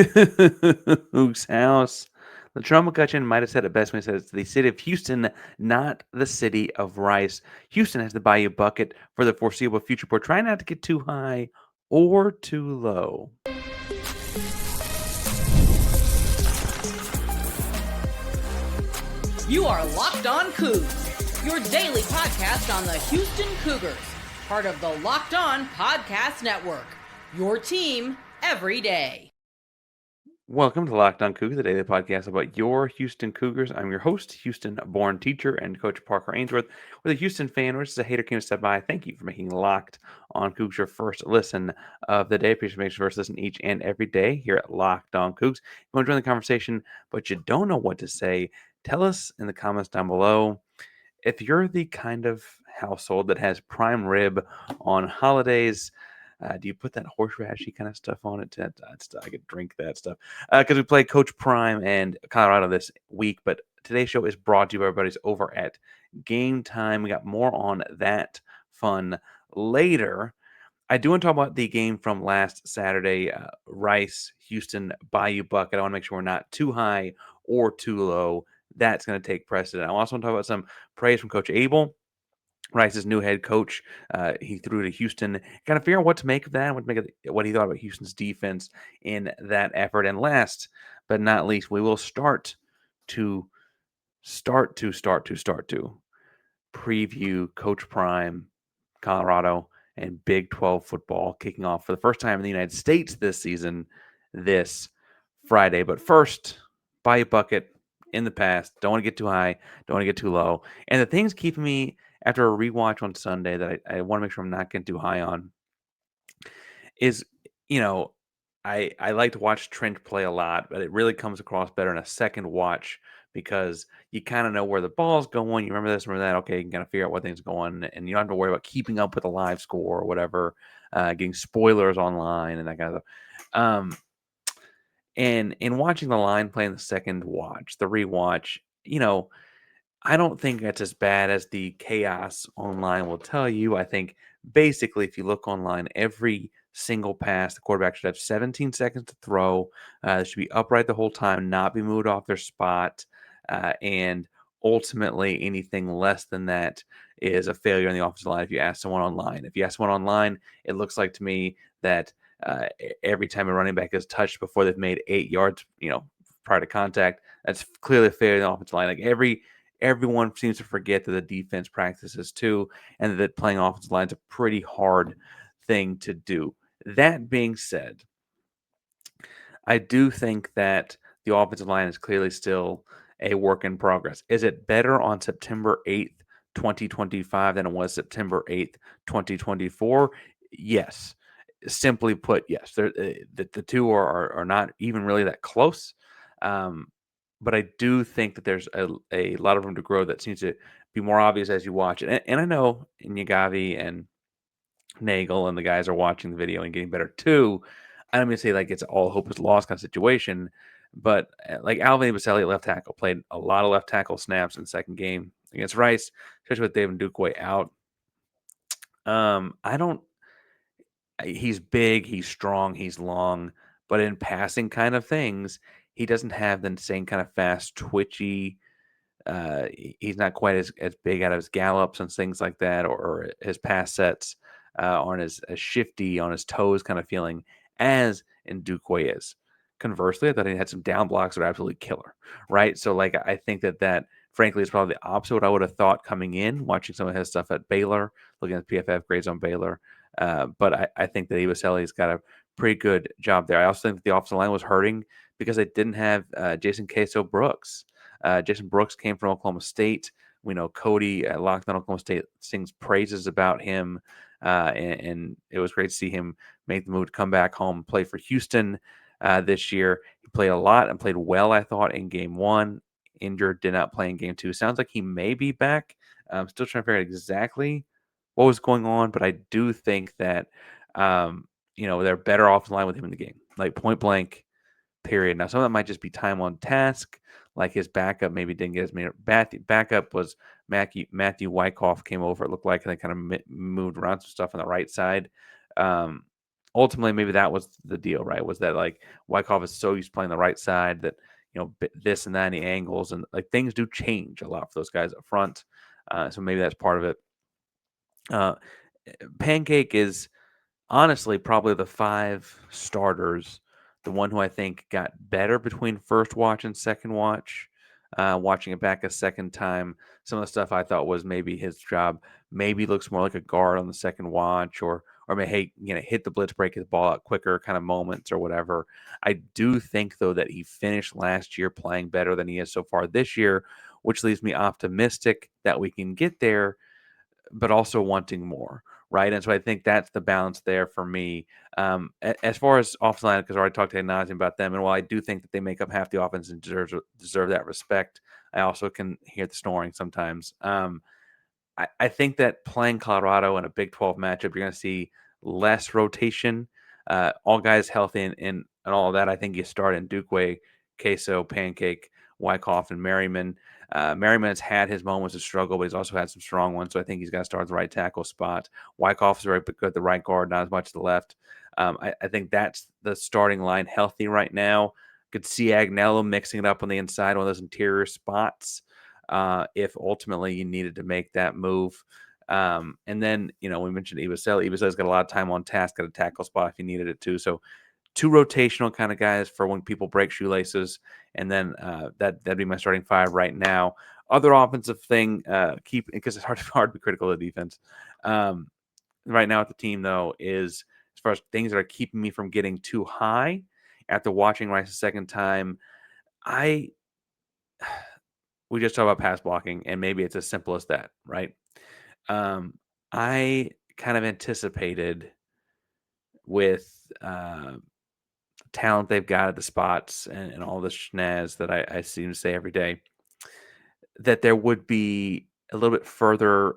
Coogs house. Latrell McCutcheon might have said it best when he said it's the city of Houston, not the city of Rice. Houston has the Bayou Bucket for the foreseeable future, but try not to get too high or too low. You are Locked On Cougs, your daily podcast on the Houston Cougars, part of the Locked On Podcast Network, your team every day. Welcome to Locked On Cougars, the daily podcast about your Houston Cougars. I'm your host, Houston-born teacher and coach Parker Ainsworth. With a Houston fan, or just a hater came to step by, thank you for making Locked On Cougs your first listen of the day. Appreciate making your first listen each and every day here at Locked On Cougs. If you want to join the conversation, but you don't know what to say, tell us in the comments down below. If you're the kind of household that has prime rib on holidays, do you put that horseradish kind of stuff on it? I could drink that stuff. Because we play Coach Prime and Colorado this week. But today's show is brought to you by everybody's over at Game Time. We got more on that fun later. I do want to talk about the game from last Saturday, Rice, Houston, Bayou Bucket. I want to make sure we're not too high or too low. That's going to take precedent. I also want to talk about some praise from Coach Abel, Rice's new head coach. He threw to Houston, kind of figure out what to make of that, what he thought about Houston's defense in that effort. And last but not least, we will start to preview Coach Prime, Colorado, and Big 12 football kicking off for the first time in the United States this season, this Friday. But first, Bayou Bucket in the past. Don't want to get too high. Don't want to get too low. And the things keeping me after a rewatch on Sunday that I want to make sure I'm not getting too high on is, I like to watch Trent play a lot, but it really comes across better in a second watch because you kind of know where the ball's going. You remember this, remember that. Okay, you can kind of figure out what things are going, and you don't have to worry about keeping up with the live score or whatever, getting spoilers online and that kind of stuff. And in watching the line play in the second watch, the rewatch, I don't think that's as bad as the chaos online will tell you. I think basically, if you look online, every single pass, the quarterback should have 17 seconds to throw. They should be upright the whole time, not be moved off their spot. And ultimately, anything less than that is a failure on the offensive line if you ask someone online. If you ask someone online, it looks like to me that every time a running back is touched before they've made 8 yards, prior to contact, that's clearly a failure on the offensive line. Like everyone seems to forget that the defense practices too, and that playing offensive line is a pretty hard thing to do. That being said, I do think that the offensive line is clearly still a work in progress. Is it better on September 8th, 2025 than it was September 8th, 2024? Yes. Simply put, yes. The two are not even really that close. But I do think that there's a lot of room to grow that seems to be more obvious as you watch it. And I know Nyagavi and Nagel and the guys are watching the video and getting better too. I don't mean to say like it's all hope is lost kind of situation, but like Alvin Ebosele at left tackle played a lot of left tackle snaps in the second game against Rice, especially with David Ndukwe out. I don't. He's big, he's strong, he's long, but in passing kind of things, he doesn't have the same kind of fast, twitchy. He's not quite as big out of his gallops and things like that, or his pass sets aren't as shifty on his toes kind of feeling as Ndukwe is. Conversely, I thought he had some down blocks that are absolutely killer, right? So, like, I think that frankly is probably the opposite of what I would have thought coming in, watching some of his stuff at Baylor, looking at PFF grades on Baylor. But I think that Ebosele's got a pretty good job there. I also think that the offensive line was hurting because they didn't have Jason Queso Brooks. Jason Brooks came from Oklahoma State. We know Cody at Locked On Oklahoma State sings praises about him, and it was great to see him make the move to come back home and play for Houston this year. He played a lot and played well, I thought, in game one. Injured, did not play in game two. Sounds like he may be back. I'm still trying to figure out exactly what was going on, but I do think that they're better off the line with him in the game, like point blank, period. Now some of that might just be time on task, like his backup maybe didn't get as many. Backup was Matthew Wyckoff came over. It looked like, and they kind of moved around some stuff on the right side. ultimately maybe that was the deal, right? Was that like Wyckoff is so used to playing the right side that this and that, and the angles and like things do change a lot for those guys up front. So maybe that's part of it. Pancake is honestly probably the 5 starters, the one who I think got better between first watch and second watch. Watching it back a second time, some of the stuff I thought was maybe his job maybe looks more like a guard on the second watch, or maybe hit the blitz, break his ball out quicker kind of moments or whatever. I do think though that he finished last year playing better than he is so far this year, which leaves me optimistic that we can get there, but also wanting more, right? And so I think that's the balance there for me. As far as offensive line, because I already talked to ad nauseam about them, and while I do think that they make up half the offense and deserve that respect, I also can hear the snoring sometimes. I think that playing Colorado in a Big 12 matchup, you're going to see less rotation. All guys healthy and all of that. I think you start in Dukeway, Queso, Pancake, Wyckoff, and Merriman. Merriman has had his moments of struggle, but he's also had some strong ones. So I think he's got to start at the right tackle spot. Wyckoff is very good at the right guard, not as much to the left. I think that's the starting line healthy right now. Could see Agnello mixing it up on the inside, one of those interior spots, if ultimately you needed to make that move. And then, we mentioned Ebosele. Ebosele's got a lot of time on task at a tackle spot if you needed it too. So 2 rotational kind of guys for when people break shoelaces. And then that'd be my starting 5 right now. Other offensive thing, because it's hard to be critical of the defense. Right now at the team, though, is as far as things that are keeping me from getting too high after watching Rice a second time, we just talked about pass blocking, and maybe it's as simple as that, right? I kind of anticipated with talent they've got at the spots and all the schnaz that I seem to say every day, that there would be a little bit further.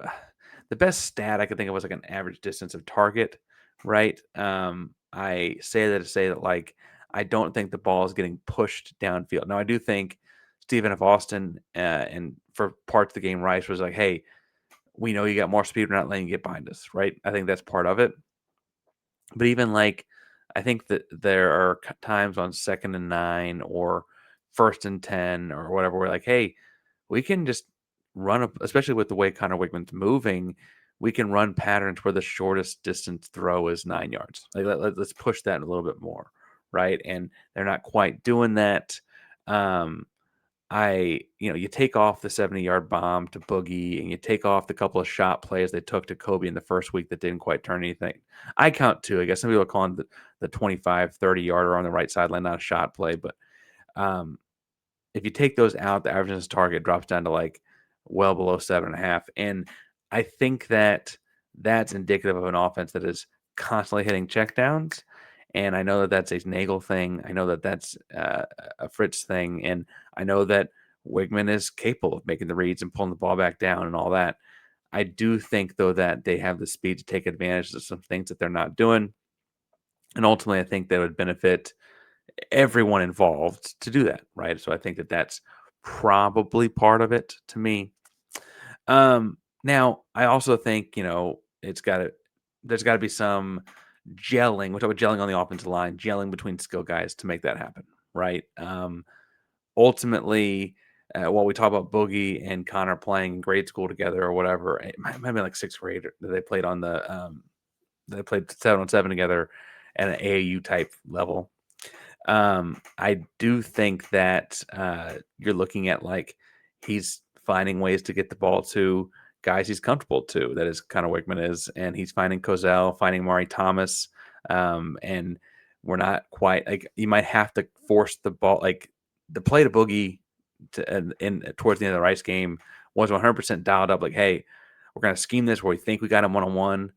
The best stat I could think of was like an average distance of target, right? I say that to say that like I don't think the ball is getting pushed downfield. Now I do think Stephen F. Austin and for parts of the game, Rice was like, "Hey, we know you got more speed. We're not letting you get behind us," right? I think that's part of it. But even like, I think that there are times on 2nd and 9 or 1st and 10 or whatever, we're like, "Hey, we can just run up," especially with the way Conner Weigman's moving, we can run patterns where the shortest distance throw is 9 yards. Like let's push that a little bit more, right? And they're not quite doing that. You take off the 70-yard bomb to Boogie, and you take off the couple of shot plays they took to Kobe in the first week that didn't quite turn anything. I count 2. I guess some people are calling the 25, 30-yarder on the right sideline not a shot play, but if you take those out, the average target drops down to like well below 7.5. And I think that that's indicative of an offense that is constantly hitting checkdowns. And I know that that's a Nagel thing. I know that that's a Fritz thing. And I know that Weigman is capable of making the reads and pulling the ball back down and all that. I do think, though, that they have the speed to take advantage of some things that they're not doing. And ultimately, I think that would benefit everyone involved to do that, right? So I think that that's probably part of it to me. Now, I also think, there's got to be some gelling. We talk about gelling on the offensive line, gelling between skill guys to make that happen, right? Ultimately, while we talk about Boogie and Conner playing in grade school together or whatever, it might have been like 6th grade that they played on they played 7-on-7 together at an AAU type level. I do think that you're looking at like he's finding ways to get the ball to guys he's comfortable to. That is kind of Weigman is, and he's finding Cozell, finding Mari Thomas, and we're not quite like you might have to force the ball. Like the play to Boogie in towards the end of the Rice game was 100% dialed up. Like, hey, we're gonna scheme this where we think we got him 1-on-1.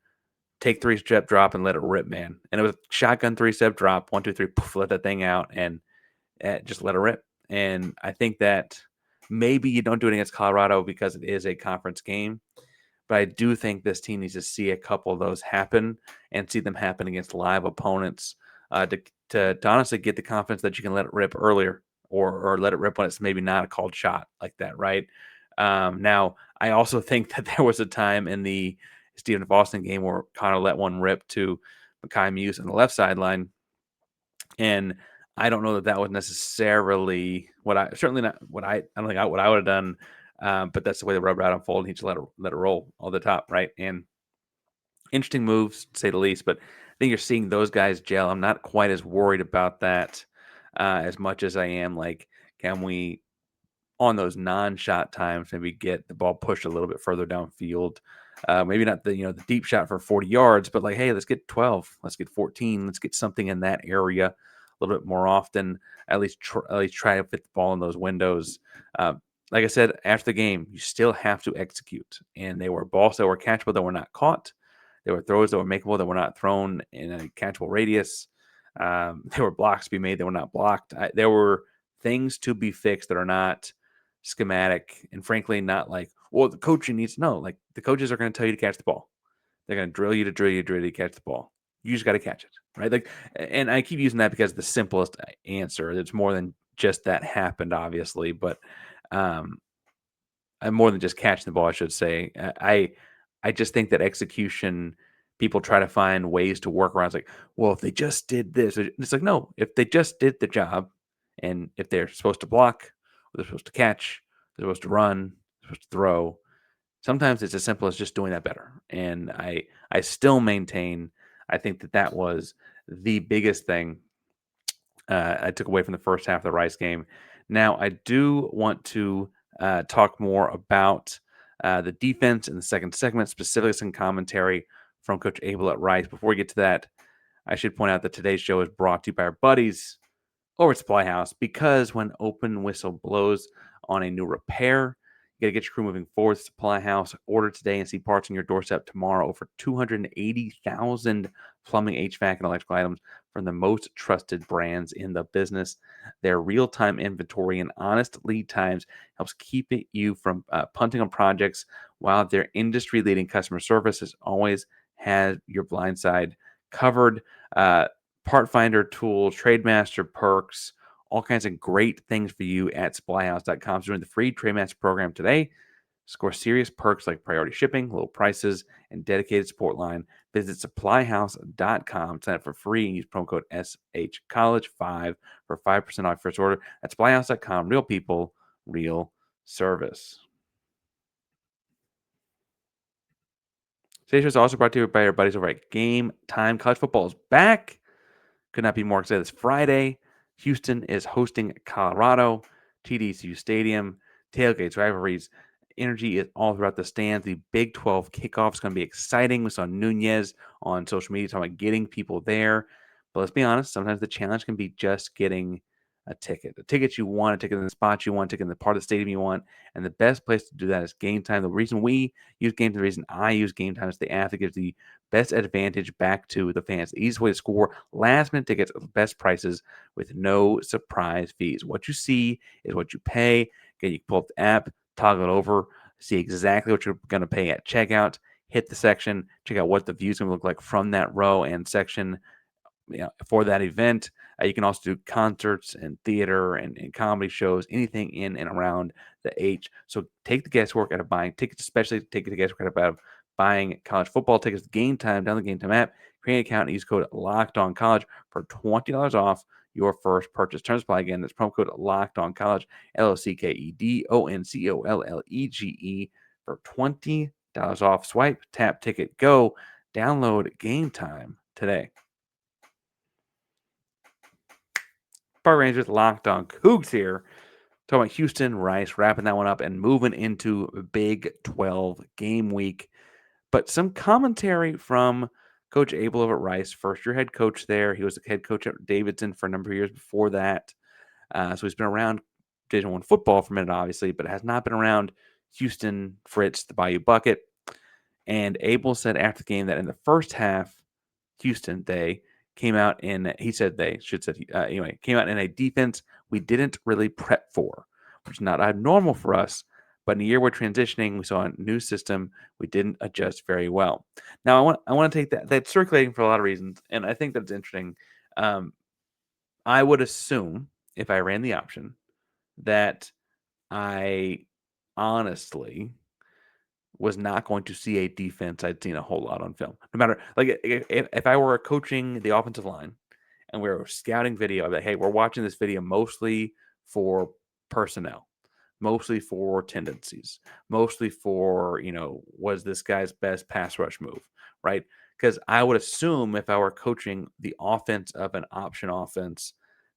Take 3-step drop and let it rip, man. And it was shotgun 3-step drop, 1, 2, 3, poof, let that thing out and just let it rip. And I think that maybe you don't do it against Colorado because it is a conference game, but I do think this team needs to see a couple of those happen and see them happen against live opponents to honestly get the confidence that you can let it rip earlier or let it rip when it's maybe not a called shot like that, right? Now, I also think that there was a time in the Stephen F. Austin game where Conner let one rip to Mekhi Muse on the left sideline. And I don't know that was necessarily what I certainly not what I don't think what I would have done. But that's the way the rubber out unfolded. He just let it roll all the top, right? And interesting moves to say the least. But I think you're seeing those guys gel. I'm not quite as worried about that as much as I am like, can we on those non-shot times maybe get the ball pushed a little bit further downfield? Maybe not the deep shot for 40 yards, but like, hey, let's get 12, let's get 14, let's get something in that area a little bit more often. At least try to fit the ball in those windows. Uh, like I said, after the game, you still have to execute. And they were balls that were catchable that were not caught. There were throws that were makeable that were not thrown in a catchable radius. There were blocks to be made that were not blocked. There were things to be fixed that are not schematic and frankly not like, well, the coaching needs to know. Like the coaches are going to tell you to catch the ball. They're going to drill you to catch the ball. You just got to catch it, right? Like, and I keep using that because the simplest answer. It's more than just that happened, obviously, but um, more than just catching the ball, I should say. I just think that execution, people try to find ways to work around. It's like, well, if they just did this, it's like, no, if they just did the job, and if they're supposed to block, or they're supposed to catch, they're supposed to run, they're supposed to throw. Sometimes it's as simple as just doing that better. And I still maintain, I think that was the biggest thing I took away from the first half of the Rice game. Now, I do want to talk more about the defense in the second segment, specifically some commentary from Coach Abel at Rice. Before we get to that, I should point out that today's show is brought to you by our buddies over at Supply House, because when open whistle blows on a new repair, you got to get your crew moving forward. Supply House. Order today and see parts on your doorstep tomorrow. Over 280,000 plumbing, HVAC, and electrical items from the most trusted brands in the business. Their real-time inventory and honest lead times helps keep you from punting on projects, while their industry-leading customer service has always had your blind side covered. Part finder tools, Trademaster perks, all kinds of great things for you at supplyhouse.com. So join the free Trademaster program today. Score serious perks like priority shipping, low prices, and dedicated support line. Visit supplyhouse.com. Sign up for free and use promo code SHCollege5 for 5% off first order. At supplyhouse.com. Real people, real service. Today's show is also brought to you by our buddies over at Game Time. College football is back. Could not be more excited. This Friday, Houston is hosting Colorado, TDCU Stadium, tailgates, rivalries. Energy is all throughout the stands. The Big 12 kickoff is going to be exciting. We saw Nunez on social media talking about getting people there. But let's be honest, sometimes the challenge can be just getting a ticket. A ticket you want, a ticket in the spot you want, a ticket in the part of the stadium you want. And the best place to do that is Game Time. The reason we use Game Time, the reason I use Game Time is the app that gives the best advantage back to the fans. The easiest way to score last minute tickets at the best prices with no surprise fees. What you see is what you pay. Okay, you can pull up the app, toggle it over, see exactly what you're going to pay at checkout, hit the section, check out what the view is going to look like from that row and section for that event. You can also do concerts and theater and comedy shows, anything in and around the H. So take the guesswork out of buying tickets, especially take the guesswork out of buying college football tickets. Game Time, down the Game Time app, create an account and use code LOCKEDONCollege for $20 off your first purchase. Terms apply again. That's promo code LOCKEDONCollege, LOCKEDONCOLLEGE for $20 off. Swipe, tap, ticket, go. Download Game Time today. Park Rangers Locked On Cougs here. Talking about Houston, Rice, wrapping that one up and moving into Big 12 game week. But some commentary from Coach Abel over at Rice, first-year head coach there. He was the head coach at Davidson for a number of years before that. So he's been around Division I football for a minute, obviously, but has not been around Houston, Fritz, the Bayou Bucket. And Abel said after the game that in the first half, Houston, came out in, he said they should said, anyway, came out in a defense we didn't really prep for, which is not abnormal for us. But in a year we're transitioning, we saw a new system. We didn't adjust very well. Now I want to take that's circulating for a lot of reasons, and I think that's interesting. I would assume if I ran the option that I honestly was not going to see a defense I'd seen a whole lot on film. No matter, like, if I were coaching the offensive line and we were scouting video, I'd be like, hey, we're watching this video mostly for personnel, mostly for tendencies, mostly for, was this guy's best pass rush move, right? Because I would assume if I were coaching the offense of an option offense,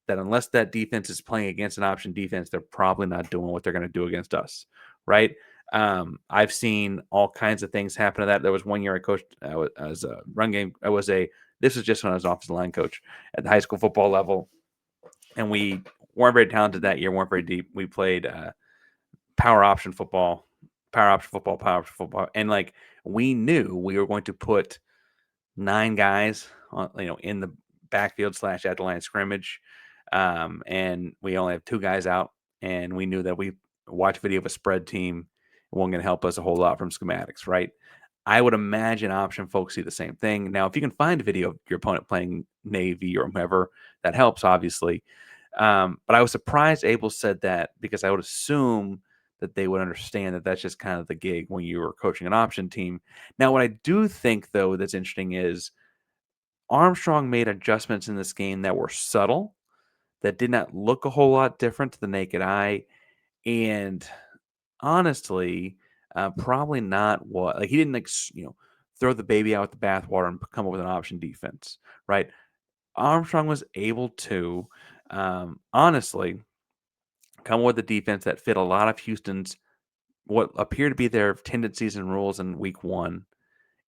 that unless that defense is playing against an option defense, they're probably not doing what they're going to do against us, right? I've seen all kinds of things happen to that. There was one year I coached as a run game. This was just when I was offensive line coach at the high school football level, and we weren't very talented that year, weren't very deep. We played power option football, power option football, and like we knew we were going to put 9 guys on, in the backfield / at the line of scrimmage, and we only have 2 guys out, and we knew that we watched video of a spread team wasn't going to help us a whole lot from schematics, right? I would imagine option folks see the same thing. Now, if you can find a video of your opponent playing Navy or whomever, that helps, obviously. But I was surprised Abel said that because I would assume that they would understand that that's just kind of the gig when you were coaching an option team. Now, what I do think, though, that's interesting is Armstrong made adjustments in this game that were subtle, that did not look a whole lot different to the naked eye. And honestly, probably not what, like, he didn't, like, throw the baby out with the bathwater and come up with an option defense, right? Armstrong was able to, honestly, come up with a defense that fit a lot of Houston's what appear to be their tendencies and rules in week 1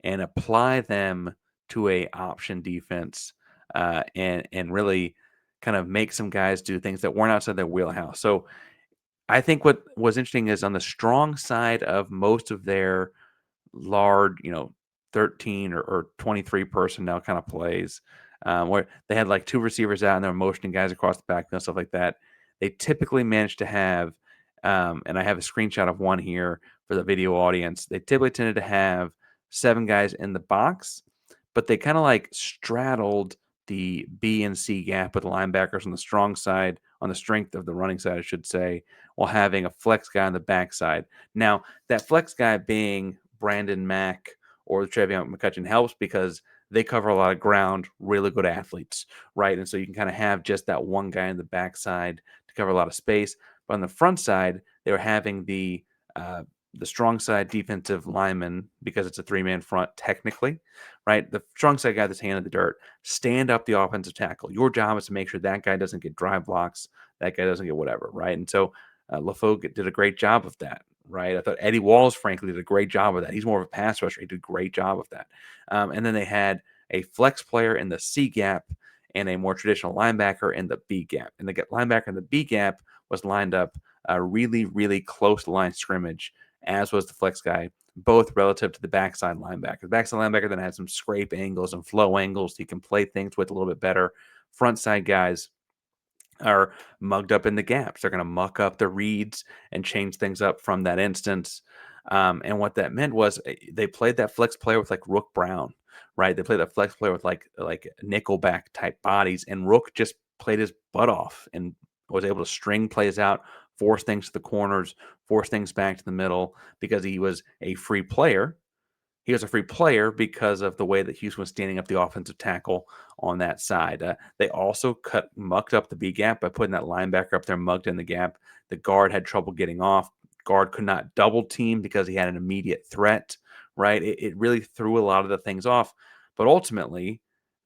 and apply them to a option defense, and really kind of make some guys do things that weren't outside their wheelhouse. So I think what was interesting is on the strong side of most of their large, 13 or 23 personnel kind of plays, where they had like 2 receivers out and they were motioning guys across the backfield, stuff like that. They typically manage to have, and I have a screenshot of one here for the video audience. They typically tended to have 7 guys in the box, but they kind of like straddled the B and C gap with the linebackers on the strong side, on the strength of the running side, I should say, while having a flex guy on the backside. Now, that flex guy being Brandon Mack or Trevion McCutcheon helps because they cover a lot of ground, really good athletes, right? And so you can kind of have just that one guy on the backside to cover a lot of space. But on the front side, they were having the strong side defensive lineman, because it's a 3-man front technically, right? The strong side guy that's hand in the dirt, stand up the offensive tackle. Your job is to make sure that guy doesn't get drive blocks, that guy doesn't get whatever, right? And so LaFoe did a great job of that, right? I thought Eddie Walls, frankly, did a great job of that. He's more of a pass rusher. He did a great job of that. And then they had a flex player in the C gap and a more traditional linebacker in the B gap. And the linebacker in the B gap was lined up really, really close to line scrimmage, as was the flex guy, both relative to the backside linebacker. The backside linebacker then had some scrape angles and flow angles he can play things with a little bit better. Front side guys are mugged up in the gaps. They're going to muck up the reads and change things up from that instance. And what that meant was they played that flex player with like Rook Brown, right? They played that flex player with like nickelback type bodies, and Rook just played his butt off and was able to string plays out, force things to the corners, force things back to the middle because he was a free player. He was a free player because of the way that Houston was standing up the offensive tackle on that side. They also mucked up the B gap by putting that linebacker up there mugged in the gap. The guard had trouble getting off. Guard could not double team because he had an immediate threat, right? It really threw a lot of the things off. But ultimately,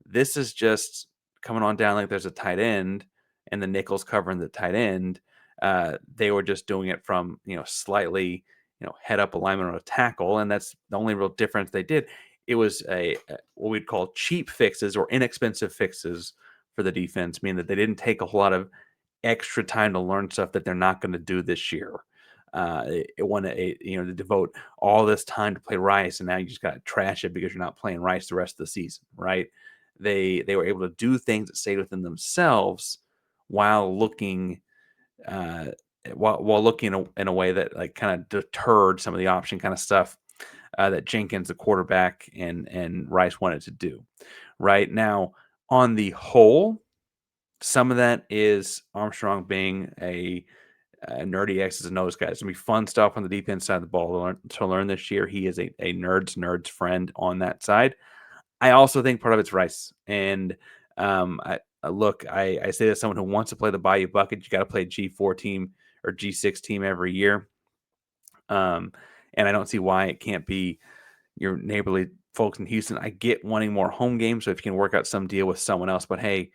this is just coming on down like there's a tight end and the nickel's covering the tight end. They were just doing it from, slightly, head up alignment on a tackle, and that's the only real difference they did. It was a what we'd call cheap fixes or inexpensive fixes for the defense, meaning that they didn't take a whole lot of extra time to learn stuff that they're not going to do this year. It wanted to devote all this time to play Rice, and now you just got to trash it because you're not playing Rice the rest of the season, right? They were able to do things that stayed within themselves while looking while looking in a way that like kind of deterred some of the option kind of stuff that Jenkins, the quarterback, and Rice wanted to do. Right now, on the whole, some of that is Armstrong being a Nerdy X's and O's guys. It's going to be fun stuff on the defense side of the ball to learn this year. He is a nerd's friend on that side. I also think part of it's Rice. And I say to someone who wants to play the Bayou Bucket, you got to play a G4 team or G6 team every year. And I don't see why it can't be your neighborly folks in Houston. I get wanting more home games, so if you can work out some deal with someone else, but hey,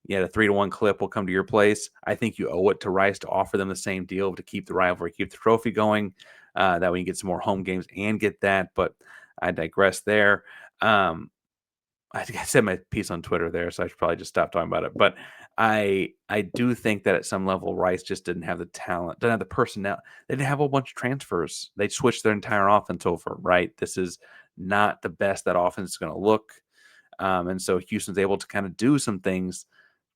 yeah, the 3-1 clip will come to your place. I think you owe it to Rice to offer them the same deal to keep the rivalry, keep the trophy going. That way you get some more home games and get that, but I digress there. I think I said my piece on Twitter there, so I should probably just stop talking about it. But I do think that at some level, Rice just didn't have the talent, didn't have the personnel. They didn't have a whole bunch of transfers. They switched their entire offense over, right? This is not the best that offense is going to look. And so Houston's able to kind of do some things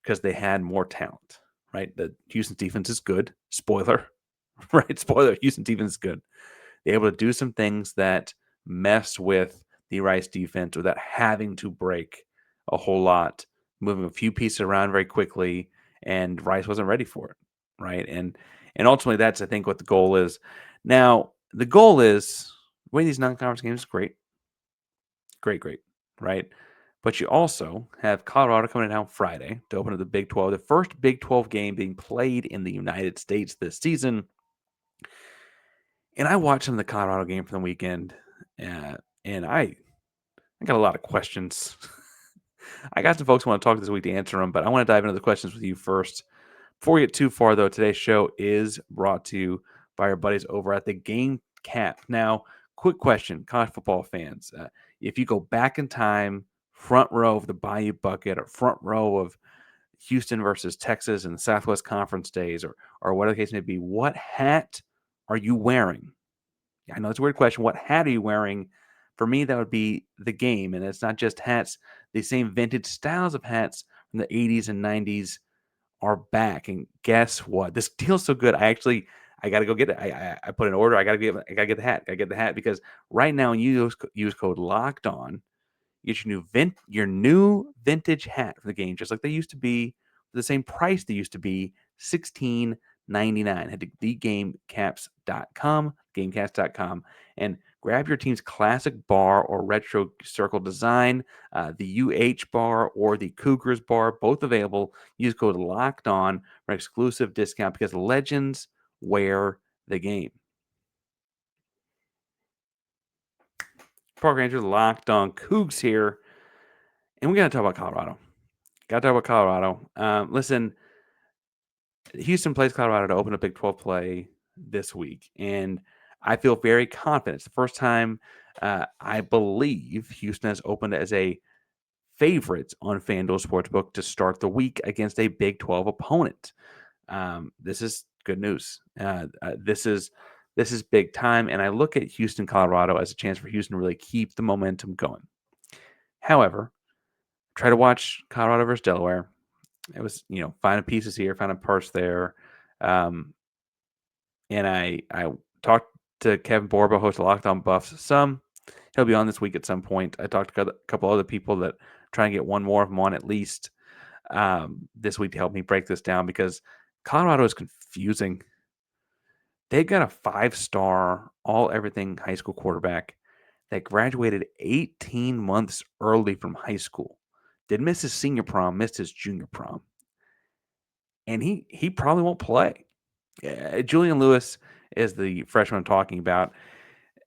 because they had more talent, right? The Houston defense is good. Spoiler, right? Spoiler, Houston defense is good. They're able to do some things that mess with the Rice defense without having to break a whole lot, moving a few pieces around very quickly, and Rice wasn't ready for it, right? And ultimately, that's I think what the goal is. Now, the goal is winning these non-conference games is great, right? But you also have Colorado coming in on Friday to open up the Big 12, the first Big 12 game being played in the United States this season. And I watched some of the Colorado game from the weekend, and I got a lot of questions. I got some folks who want to talk this week to answer them, but I want to dive into the questions with you first. Before we get too far, though, today's show is brought to you by our buddies over at the Game Cap. Now, quick question, college football fans. If you go back in time, front row of the Bayou Bucket or front row of Houston versus Texas in the Southwest Conference days or whatever the case may be, what hat are you wearing? I know it's a weird question. What hat are you wearing? For me, that would be the game. And it's not just hats. The same vintage styles of hats from the 80s and 90s are back. And guess what? This deal's so good. I got to go get it. I put an order. I got to get the hat. I got to get the hat because right now you use code Locked On. You get your new vintage hat for the game, just like they used to be, for the same price they used to be, $16.99. Head to thegamecaps.com, gamecaps.com, and grab your team's classic bar or retro circle design, the UH bar or the Cougars bar, both available. Use code Locked On for an exclusive discount because legends wear the game. Park Ranger Locked On Cougs here, and we got to talk about Colorado. Listen, Houston plays Colorado to open a Big 12 play this week, and I feel very confident. It's the first time I believe Houston has opened as a favorite on FanDuel Sportsbook to start the week against a Big 12 opponent. This is good news. This is big time, and I look at Houston, Colorado as a chance for Houston to really keep the momentum going. However, try to watch Colorado versus Delaware. It was, finding pieces here, finding parts there. And I talked to Kevin Borba, host of Locked On Buffs. He'll be on this week at some point. I talked to a couple other people that try and get one more of them on at least this week to help me break this down because Colorado is confusing. They've got a 5-star, all-everything high school quarterback that graduated 18 months early from high school. Didn't miss his senior prom, missed his junior prom. And he probably won't play. Julian Lewis is the freshman I'm talking about.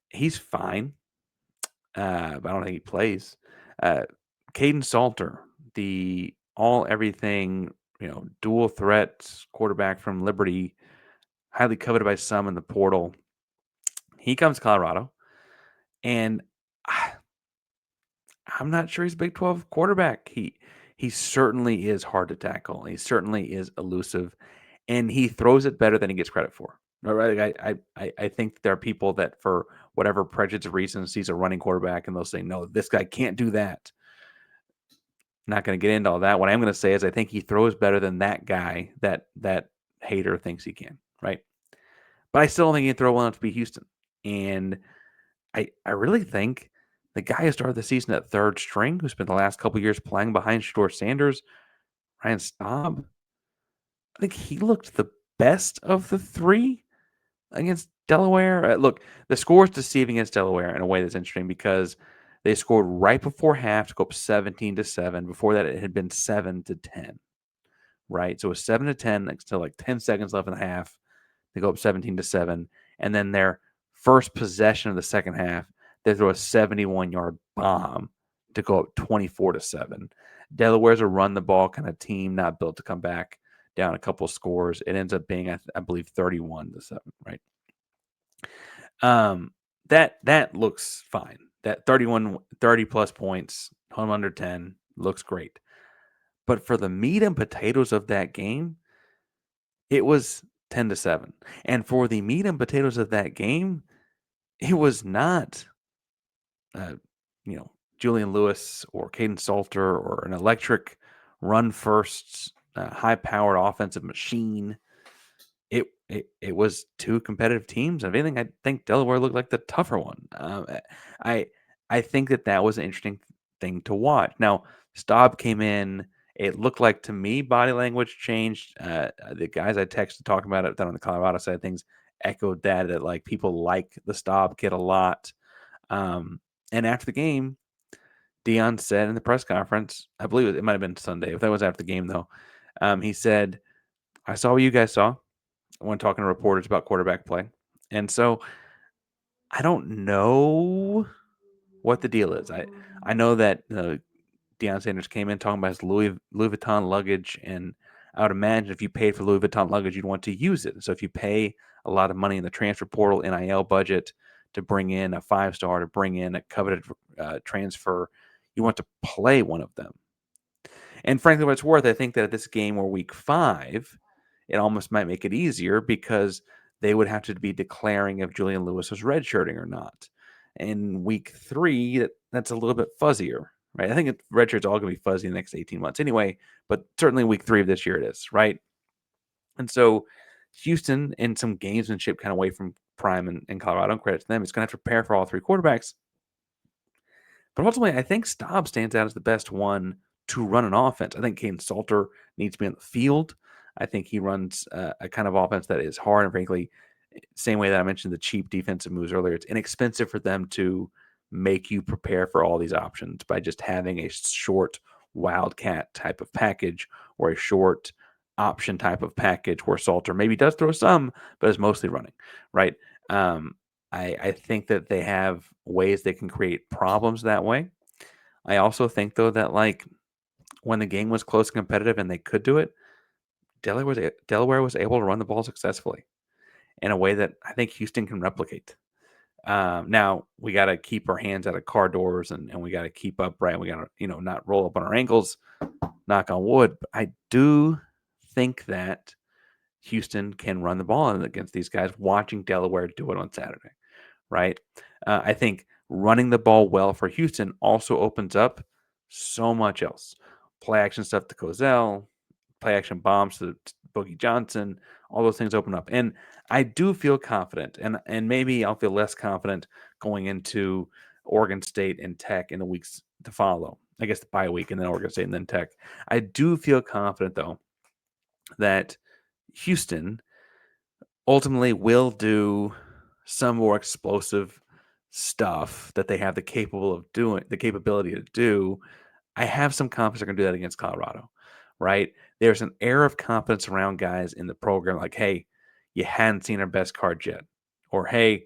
He's fine, but I don't think he plays. Caden Salter, the all-everything, dual threat quarterback from Liberty, highly coveted by some in the portal. He comes to Colorado, and I'm not sure he's a Big 12 quarterback. He certainly is hard to tackle. He certainly is elusive, and he throws it better than he gets credit for. Right? I think there are people that, for whatever prejudice reasons, he's a running quarterback, and they'll say, no, this guy can't do that. Not going to get into all that. What I'm going to say is I think he throws better than that guy that hater thinks he can, right? But I still don't think he can throw well enough to beat Houston. And I really think the guy who started the season at third string, who spent the last couple of years playing behind Shedeur Sanders, Ryan Staub, I think he looked the best of the three against Delaware. Look, the score is deceiving against Delaware in a way that's interesting because they scored right before half to go up 17-7. Before that, it had been 7-10. Right, so it was 7-10. Still like 10 seconds left in the half. They go up 17-7, and then their first possession of the second half, they throw a 71-yard bomb to go up 24-7. Delaware's a run the ball kind of team, not built to come back down a couple scores. It ends up being, I believe, 31-7. Right. That looks fine. That 30 plus points, home under 10 looks great. But for the meat and potatoes of that game, it was 10-7. And for the meat and potatoes of that game, it was not, Julian Lewis or Caden Salter or an electric run first, high powered offensive machine. It was two competitive teams. If anything, I think Delaware looked like the tougher one. I think that was an interesting thing to watch. Now, Staub came in. It looked like to me body language changed. The guys I texted talking about it down on the Colorado side of things echoed that like people like the Staub kid a lot. And after the game, Dion said in the press conference, I believe it might have been Sunday. If that was after the game, though, he said, "I saw what you guys saw when talking to reporters about quarterback play. And so I don't know what the deal is. I know that Deion Sanders came in talking about his Louis Vuitton luggage, and I would imagine if you paid for Louis Vuitton luggage, you'd want to use it. So if you pay a lot of money in the transfer portal NIL budget to bring in a 5-star, to bring in a coveted transfer, you want to play one of them. And frankly, what it's worth, I think that at this game or week 5, it almost might make it easier because they would have to be declaring if Julian Lewis was redshirting or not. In week 3, that's a little bit fuzzier, right? I think redshirt's all going to be fuzzy in the next 18 months anyway, but certainly week 3 of this year it is, right? And so Houston, in some gamesmanship kind of away from Prime and Colorado, and credit to them, is going to have to prepare for all 3 quarterbacks. But ultimately, I think Staub stands out as the best one to run an offense. I think Caden Salter needs to be on the field. I think he runs a kind of offense that is hard, and frankly, same way that I mentioned the cheap defensive moves earlier, it's inexpensive for them to make you prepare for all these options by just having a short wildcat type of package or a short option type of package where Salter maybe does throw some, but is mostly running, right? I think that they have ways they can create problems that way. I also think, though, that like when the game was close and competitive and they could do it, Delaware was able to run the ball successfully in a way that I think Houston can replicate. Now we got to keep our hands out of car doors and we got to keep upright. We got to, not roll up on our ankles, knock on wood. But I do think that Houston can run the ball against these guys, watching Delaware do it on Saturday, right? I think running the ball well for Houston also opens up so much else. Play action stuff to Cozell, play action bombs to Boogie Johnson, all those things open up. And I do feel confident, and maybe I'll feel less confident going into Oregon State and Tech in the weeks to follow. I guess the bye week and then Oregon State and then Tech. I do feel confident, though, that Houston ultimately will do some more explosive stuff that they have the capability to do. I have some confidence they're going to do that against Colorado, right? There's an air of confidence around guys in the program, like, hey, you hadn't seen our best card yet, or hey,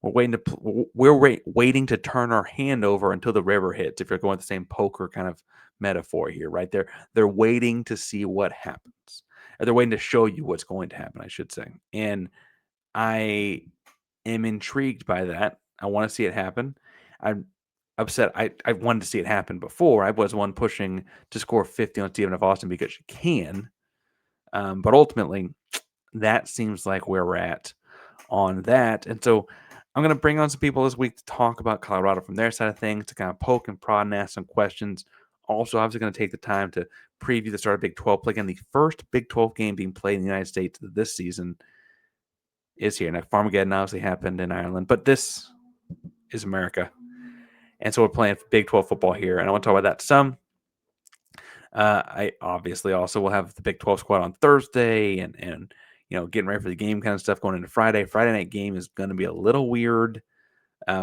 we're waiting to turn our hand over until the river hits. If you're going with the same poker kind of metaphor here, right? They're waiting to see what happens, or they're waiting to show you what's going to happen, I should say. And I am intrigued by that. I want to see it happen. I'm upset. I wanted to see it happen before. I was one pushing to score 50 on Stephen F. Austin because you can. But ultimately, that seems like where we're at on that. And so I'm going to bring on some people this week to talk about Colorado from their side of things, to kind of poke and prod and ask some questions. Also, obviously going to take the time to preview the start of Big 12 play. Again, the first Big 12 game being played in the United States this season is here. Now, Farmageddon obviously happened in Ireland, but this is America. And so we're playing Big 12 football here, and I want to talk about that some. I obviously also will have the Big 12 squad on Thursday, and getting ready for the game kind of stuff going into Friday. Friday night game is going to be a little weird.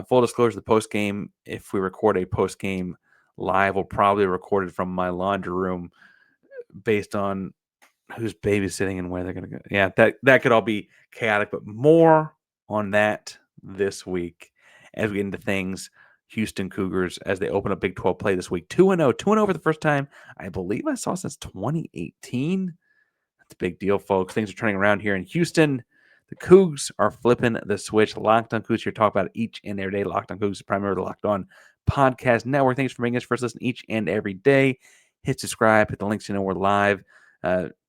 Full disclosure, the post game, if we record a post game live, we'll probably record it from my laundry room based on who's babysitting and where they're going to go. Yeah, that could all be chaotic, but more on that this week as we get into things. Houston Cougars as they open up Big 12 play this week. 2-0 for the first time I believe I saw since 2018. That's a big deal, folks. Things are turning around here in Houston. The Cougs are flipping the switch. Locked on Cougs here, talk about it each and every day. Locked on Cougs is primarily the Locked On Podcast Network. Thanks for making us first listen each and every day. Hit subscribe, hit the links so you know we're live.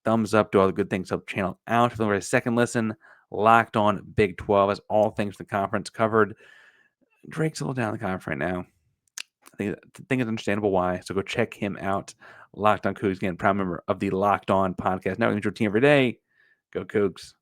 Thumbs up, do all the good things, help the channel out. If you're a second listen, Locked On Big 12 has all things the conference covered. Drake's a little down in the conference right now. I think it's understandable why. So go check him out. Locked On Cougs, again, proud member of the Locked On Podcast Network. Your team every day. Go Cougs.